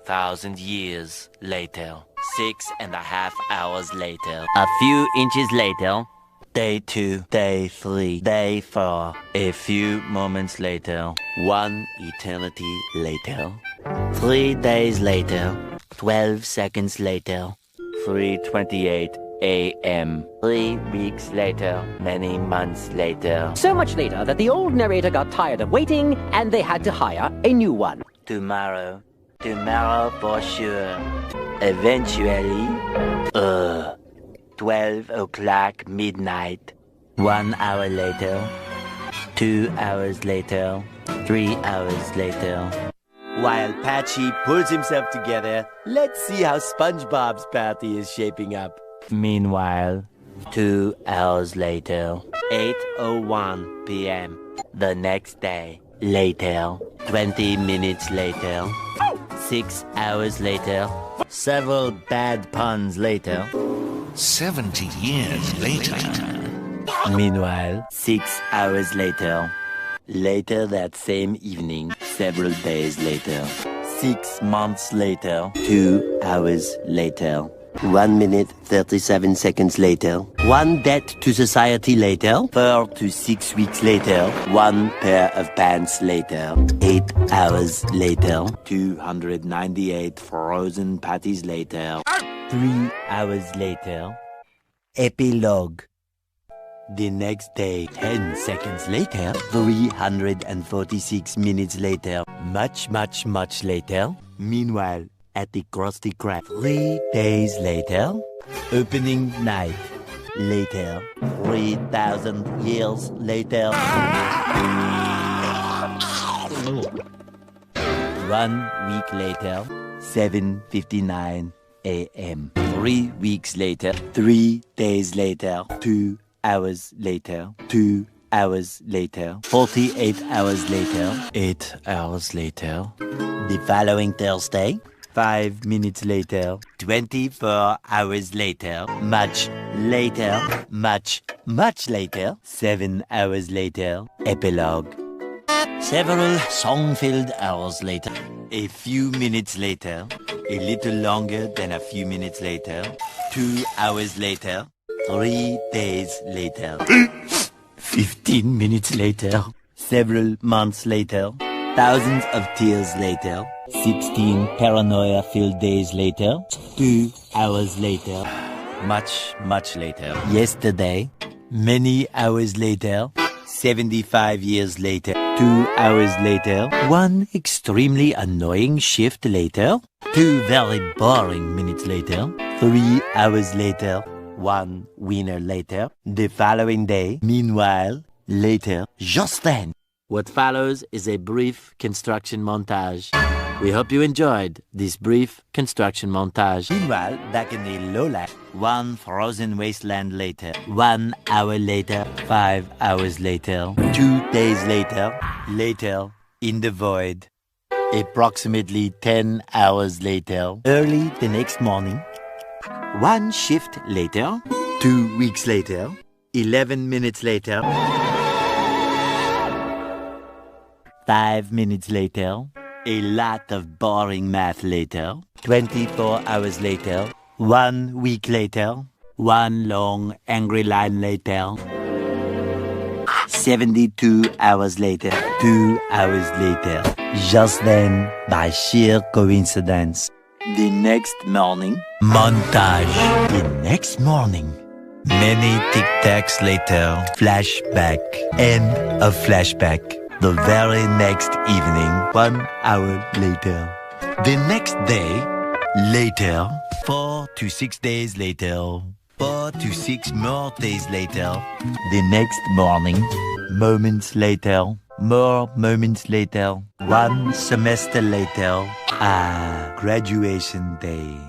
2,000 years later. 6.5 hours later. A few inches later. Day 2, day 3, day 4. A few moments later. 1 eternity later. 3 days later. 12 seconds later. 3:28 a.m. 3 weeks later. Many months later. So much later that the old narrator got tired of waiting and they had to hire a new one. Tomorrow. Tomorrow for sure. Eventually. 12 o'clock midnight. 1 hour later. 2 hours later. 3 hours later. While Patchy pulls himself together, let's see how SpongeBob's party is shaping up. Meanwhile, 2 hours later. 8:01 p.m. The next day. Later. 20 minutes later. 6 hours later. Several bad puns later. 70 years later. Meanwhile, 6 hours later. Later that same evening, several days later. 6 months later. 2 hours later. 1 minute, 37 seconds later. 1 debt to society later. 4 to 6 weeks later. 1 pair of pants later. 8 hours later. 298 frozen patties later. 3 hours later. Epilogue. The next day, 10 seconds later. 346 minutes later. Much, much, much later. Meanwhile, at the Krusty Krab. 3 days later. Opening night. Later. 3,000 years later. 1 week later. 7:59 a.m. 3 weeks later. 3 days later. 2 hours later. 2 hours later. 48 hours later. 8 hours later. The following Thursday. 5 minutes later. 24 hours later. Much later. Much, much later. 7 hours later. Epilogue. Several song-filled hours later. A few minutes later. A little longer than a few minutes later. 2 hours later. 3 days later. 15 minutes later. Several months later. Thousands of tears later. 16 paranoia-filled days later. 2 hours later. Much, much later. Yesterday. Many hours later. 75 years later. 2 hours later. 1 extremely annoying shift later. 2 very boring minutes later. 3 hours later. 1 winner later. The following day. Meanwhile, later. Just then. What follows is a brief construction montage. We hope you enjoyed this brief construction montage. Meanwhile, back in the lowland, 1 frozen wasteland later. 1 hour later. 5 hours later. 2 days later. Later, in the void. Approximately 10 hours later. Early the next morning. 1 shift later. 2 weeks later. 11 minutes later. 5 minutes later. A lot of boring math later. 24 hours later. 1 week later. 1 long angry line later. 72 hours later. 2 hours later. Just then, by sheer coincidence. The next morning. Montage. The next morning. Many tic-tacs later. Flashback. End of flashback. The very next evening, 1 hour later. The next day, later. 4 to 6 days later. 4 to 6 more days later. The next morning, moments later. More moments later. 1 semester later. Graduation day.